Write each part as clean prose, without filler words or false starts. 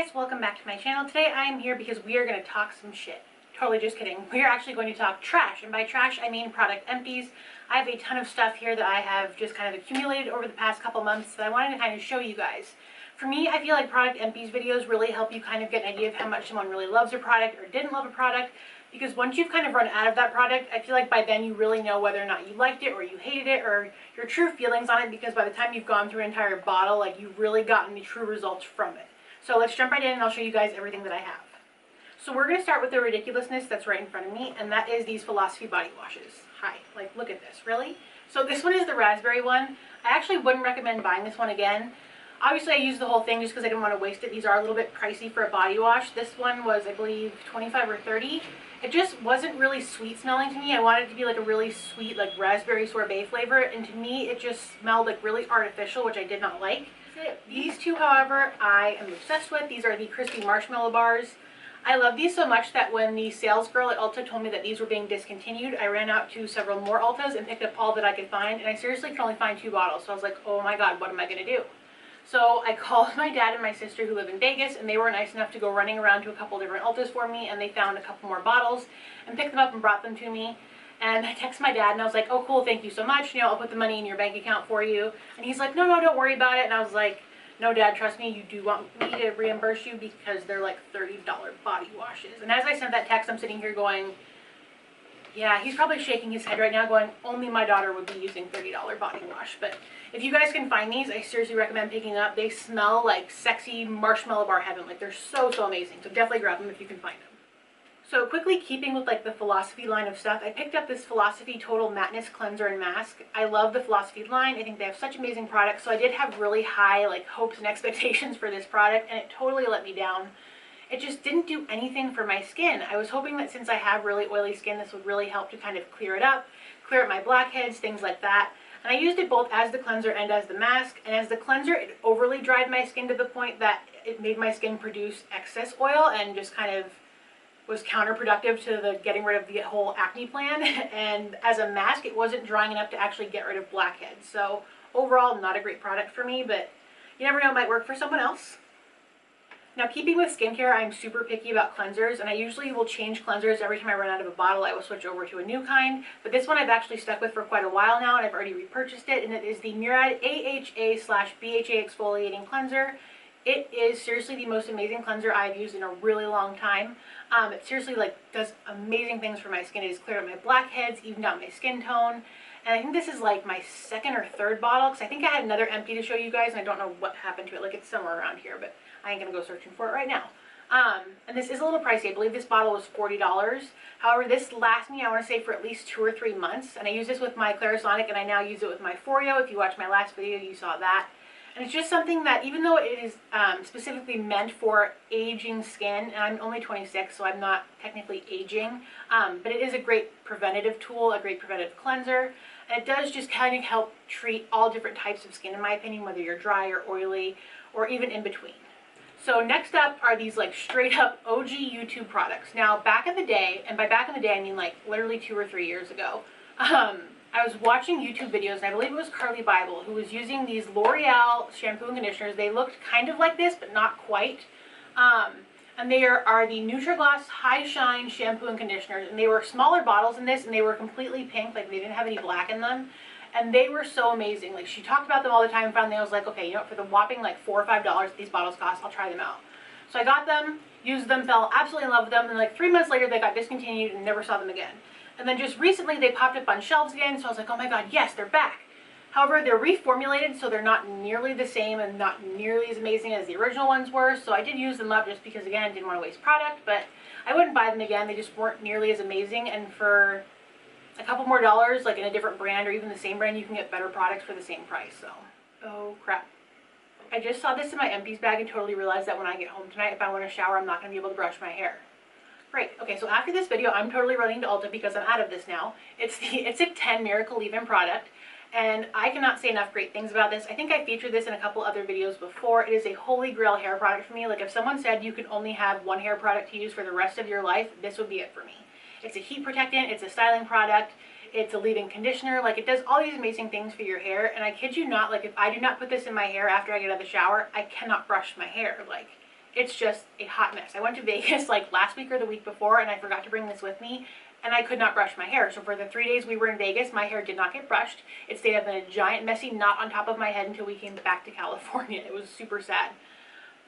guys, welcome back to my channel. Today I am here because we are going to talk some shit. Totally just kidding. We are actually going to talk trash, and by trash I mean product empties. I have a ton of stuff here that I have just kind of accumulated over the past couple months that I wanted to kind of show you guys. For me, I feel like product empties videos really help you kind of get an idea of how much someone really loves a product or didn't love a product, because once you've kind of run out of that product, I feel like by then you really know whether or not you liked it or you hated it or your true feelings on it, because by the time you've gone through an entire bottle, like, you've really gotten the true results from it. So let's jump right in and I'll show you guys everything that I have. So we're going to start with the ridiculousness that's right in front of me, and that is these Philosophy body washes. Hi, like, look at this, really? So this one is the raspberry one. I actually wouldn't recommend buying this one again. Obviously I used the whole thing just because I didn't want to waste it. These are a little bit pricey for a body wash. This one was, I believe, 25 or 30. It just wasn't really sweet smelling to me. I wanted it to be like a really sweet, like, raspberry sorbet flavor, and to me it just smelled like really artificial, which I did not like. These two, however, I am obsessed with. These are the crispy marshmallow bars. I love these so much that when the sales girl at Ulta told me that these were being discontinued, I ran out to several more Ultas and picked up all that I could find, and I seriously could only find 2 bottles. So I was like, oh my god, what am I going to do? So I called my dad and my sister who live in Vegas, and they were nice enough to go running around to a couple different Ultas for me, and they found a couple more bottles and picked them up and brought them to me. And I texted my dad and I was like, oh cool, thank you so much, you know, I'll put the money in your bank account for you. And he's like, no, don't worry about it. And I was like, no dad, trust me, you do want me to reimburse you because they're like $30 body washes. And as I sent that text, I'm sitting here going, yeah, he's probably shaking his head right now going, only my daughter would be using $30 body wash. But if you guys can find these, I seriously recommend picking up. They smell like sexy marshmallow bar heaven. Like, they're so amazing. So definitely grab them if you can find them. So quickly, keeping with like the Philosophy line of stuff, I picked up this Philosophy Total Matteness Cleanser and Mask. I love the Philosophy line. I think they have such amazing products. So I did have really high like hopes and expectations for this product, and it totally let me down. It just didn't do anything for my skin. I was hoping that since I have really oily skin, this would really help to kind of clear it up, clear up my blackheads, things like that. And I used it both as the cleanser and as the mask. And as the cleanser, it overly dried my skin to the point that it made my skin produce excess oil and just kind of was counterproductive to the getting rid of the whole acne plan. And as a mask, it wasn't drying enough to actually get rid of blackheads. So overall, not a great product for me, but you never know, it might work for someone else. Now, keeping with skincare, I'm super picky about cleansers, and I usually will change cleansers every time I run out of a bottle. I will switch over to a new kind, but this one I've actually stuck with for quite a while now, and I've already repurchased it, and it is the Murad AHA/BHA Exfoliating Cleanser. It is seriously the most amazing cleanser I've used in a really long time. It seriously does amazing things for my skin. It has cleared up my blackheads, evened out my skin tone. And I think this is like my 2nd or 3rd bottle, because I think I had another empty to show you guys, and I don't know what happened to it. Like, it's somewhere around here, but I ain't gonna go searching for it right now. And this is a little pricey. I believe this bottle was $40. However, this lasts me, I want to say, for at least 2 or 3 months. And I use this with my Clarisonic, and I now use it with my Foreo. If you watched my last video, you saw that. And it's just something that, even though it is specifically meant for aging skin, and I'm only 26, so I'm not technically aging, but it is a great preventative tool, a great preventative cleanser, and it does just kind of help treat all different types of skin, in my opinion, whether you're dry or oily, or even in between. So next up are these like straight up OG YouTube products. Now, back in the day, and by back in the day I mean like literally 2 or 3 years ago, I was watching YouTube videos, and I believe it was Carly Bible who was using these Loreal shampoo and conditioners. They looked kind of like this, but not quite. And they are the Nutri-Gloss High Shine shampoo and conditioners, and they were smaller bottles in this, and they were completely pink, like they didn't have any black in them. And they were so amazing. Like, she talked about them all the time, and finally I was like, okay, you know what, for the whopping like $4 or $5 these bottles cost, I'll try them out. So I got them, used them, fell absolutely in love with them, and like 3 months later they got discontinued and never saw them again. And then just recently they popped up on shelves again, so I was like, oh my god, yes, they're back. However, they're reformulated, so they're not nearly the same and not nearly as amazing as the original ones were. So I did use them up just because, again, I didn't want to waste product, but I wouldn't buy them again. They just weren't nearly as amazing, and for a couple more dollars, like in a different brand or even the same brand, you can get better products for the same price. So, oh crap. I just saw this in my empties bag and totally realized that when I get home tonight, if I want to shower, I'm not going to be able to brush my hair. Great. Okay, so after this video, I'm totally running to Ulta because I'm out of this now. It's a 10 Miracle Leave-In product, and I cannot say enough great things about this. I think I featured this in a couple other videos before. It is a holy grail hair product for me. Like, if someone said you could only have one hair product to use for the rest of your life, this would be it for me. It's a heat protectant, it's a styling product, it's a leave-in conditioner. Like, it does all these amazing things for your hair, and I kid you not, like, if I do not put this in my hair after I get out of the shower, I cannot brush my hair. Like, it's just a hot mess. I went to Vegas like last week or the week before, and I forgot to bring this with me, and I could not brush my hair. So for the 3 days we were in Vegas, my hair did not get brushed. It stayed up in a giant messy knot on top of my head until we came back to California. It was super sad.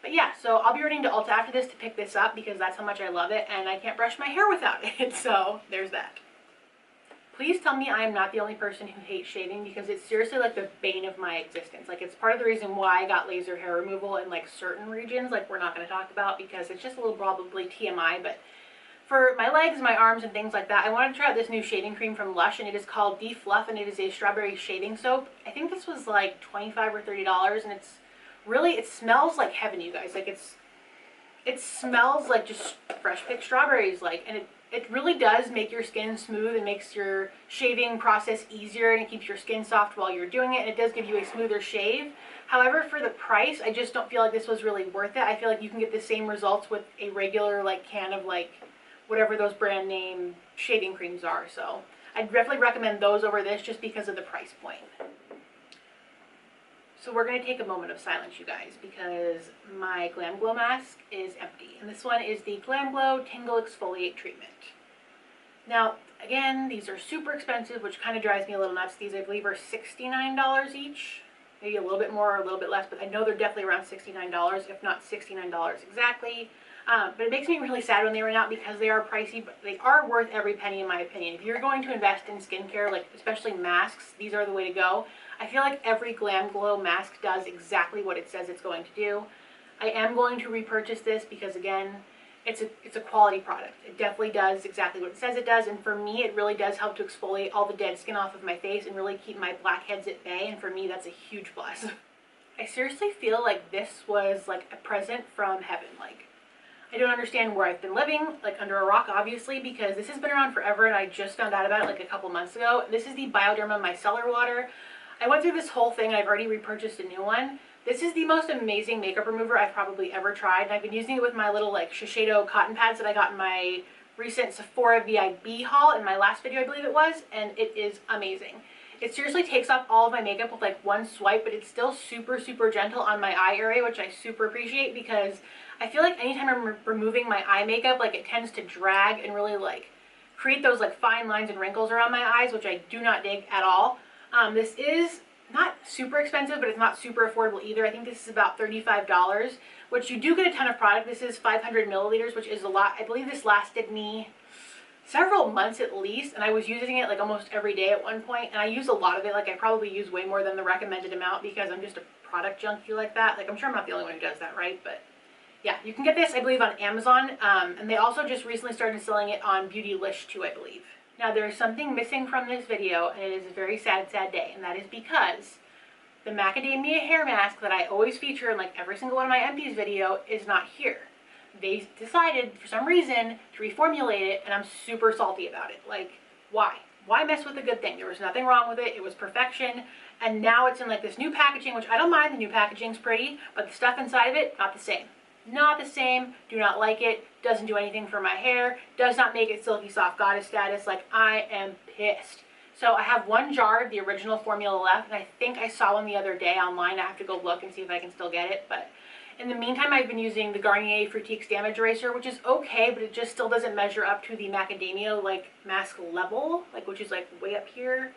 But yeah, so I'll be running to Ulta after this to pick this up because that's how much I love it, and I can't brush my hair without it. So there's that. Please tell me I am not the only person who hates shaving, because it's seriously like the bane of my existence. Like, it's part of the reason why I got laser hair removal in like certain regions, like we're not going to talk about because it's just a little probably TMI, but for my legs, my arms, and things like that, I wanted to try out this new shaving cream from Lush, and it is called Defluff, and it is a strawberry shaving soap. I think this was like $25 or $30, and it's really, it smells like heaven, you guys. Like, it smells like just fresh picked strawberries, like, and it really does make your skin smooth and makes your shaving process easier, and it keeps your skin soft while you're doing it, and it does give you a smoother shave. However, for the price, I just don't feel like this was really worth it. I feel like you can get the same results with a regular like can of like whatever those brand name shaving creams are. So I'd definitely recommend those over this just because of the price point. So we're going to take a moment of silence, you guys, because my Glamglow mask is empty. And this one is the Glamglow Tingle Exfoliate Treatment. Now, again, these are super expensive, which kind of drives me a little nuts. These, I believe, are $69 each. Maybe a little bit more or a little bit less, but I know they're definitely around $69, if not $69 exactly. But it makes me really sad when they run out because they are pricey, but they are worth every penny in my opinion. If you're going to invest in skincare, like especially masks, these are the way to go. I feel like every Glamglow mask does exactly what it says it's going to do. I am going to repurchase this because, again, it's a quality product. It definitely does exactly what it says it does, and for me, it really does help to exfoliate all the dead skin off of my face and really keep my blackheads at bay, and for me, that's a huge plus. I seriously feel like this was like a present from heaven. Like, I don't understand where I've been living, like under a rock, obviously, because this has been around forever, and I just found out about it like a couple months ago. This is the Bioderma Micellar water. I went through this whole thing, and I've already repurchased a new one. This is the most amazing makeup remover I've probably ever tried, and I've been using it with my little like Shiseido cotton pads that I got in my recent Sephora VIB haul in my last video, I believe it was, and it is amazing. It seriously takes off all of my makeup with like one swipe, but it's still super, super gentle on my eye area, which I super appreciate because I feel like anytime I'm removing my eye makeup, like it tends to drag and really like create those like fine lines and wrinkles around my eyes, which I do not dig at all. This is not super expensive, but it's not super affordable either. I think this is about $35, which you do get a ton of product. This is 500 milliliters, which is a lot. I believe this lasted me several months at least, and I was using it like almost every day at one point, and I use a lot of it. Like, I probably use way more than the recommended amount because I'm just a product junkie like that. Like, I'm sure I'm not the only one who does that, right? But yeah, you can get this, I believe, on Amazon, and they also just recently started selling it on Beautylish too, I believe. Now, there is something missing from this video, and it is a very sad, sad day, and that is because the macadamia hair mask that I always feature in like every single one of my empties video is not here. They decided, for some reason, to reformulate it, and I'm super salty about it. Like, why? Why mess with a good thing? There was nothing wrong with it. It was perfection, and now it's in like this new packaging, which I don't mind. The new packaging's pretty, but the stuff inside of it, not the same. Not the same, do not like it, doesn't do anything for my hair, does not make it silky soft goddess status. Like, I am pissed. So I have one jar of the original formula left, and I think I saw one the other day online. I have to go look and see if I can still get it, but in the meantime, I've been using the Garnier Fructics Damage Eraser, which is okay, but it just still doesn't measure up to the macadamia like mask level, like which is like way up here.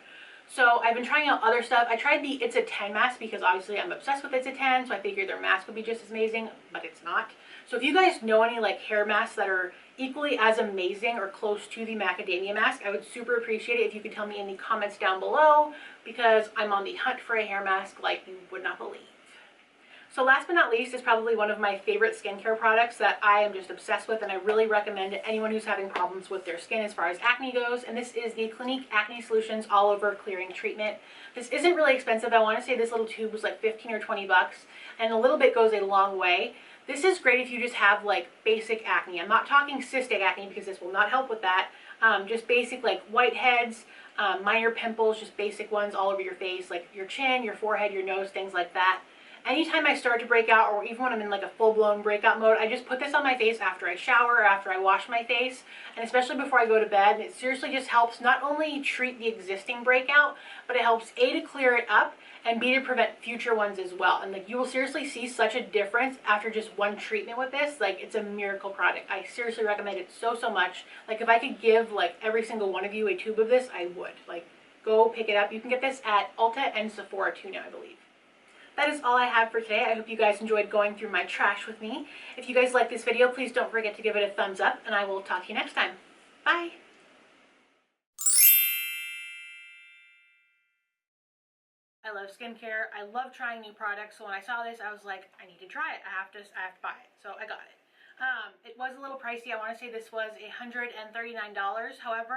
So I've been trying out other stuff. I tried the It's a 10 mask because obviously I'm obsessed with It's a 10, so I figured their mask would be just as amazing, but it's not. So if you guys know any like hair masks that are equally as amazing or close to the macadamia mask, I would super appreciate it if you could tell me in the comments down below, because I'm on the hunt for a hair mask like you would not believe. So last but not least is probably one of my favorite skincare products that I am just obsessed with, and I really recommend it to anyone who's having problems with their skin as far as acne goes, and this is the Clinique Acne Solutions All Over Clearing Treatment. This isn't really expensive. I want to say this little tube was like 15 or 20 bucks, and a little bit goes a long way. This is great if you just have like basic acne. I'm not talking cystic acne because this will not help with that. Just basic like whiteheads, minor pimples, just basic ones all over your face, like your chin, your forehead, your nose, things like that. Anytime I start to break out, or even when I'm in like a full-blown breakout mode, I just put this on my face after I shower or after I wash my face, and especially before I go to bed. And it seriously just helps not only treat the existing breakout, but it helps A, to clear it up, and B, to prevent future ones as well. And like, you will seriously see such a difference after just one treatment with this. Like, it's a miracle product. I seriously recommend it so much. Like, if I could give like every single one of you a tube of this, I would. Like, go pick it up. You can get this at Ulta and Sephora too now, I believe. That is all I have for today. I hope you guys enjoyed going through my trash with me. If you guys like this video, please don't forget to give it a thumbs up, and I will talk to you next time. Bye! I love skincare. I love trying new products. So when I saw this, I was like, I need to try it. I have to buy it. So I got it. It was a little pricey. I want to say this was $139. However,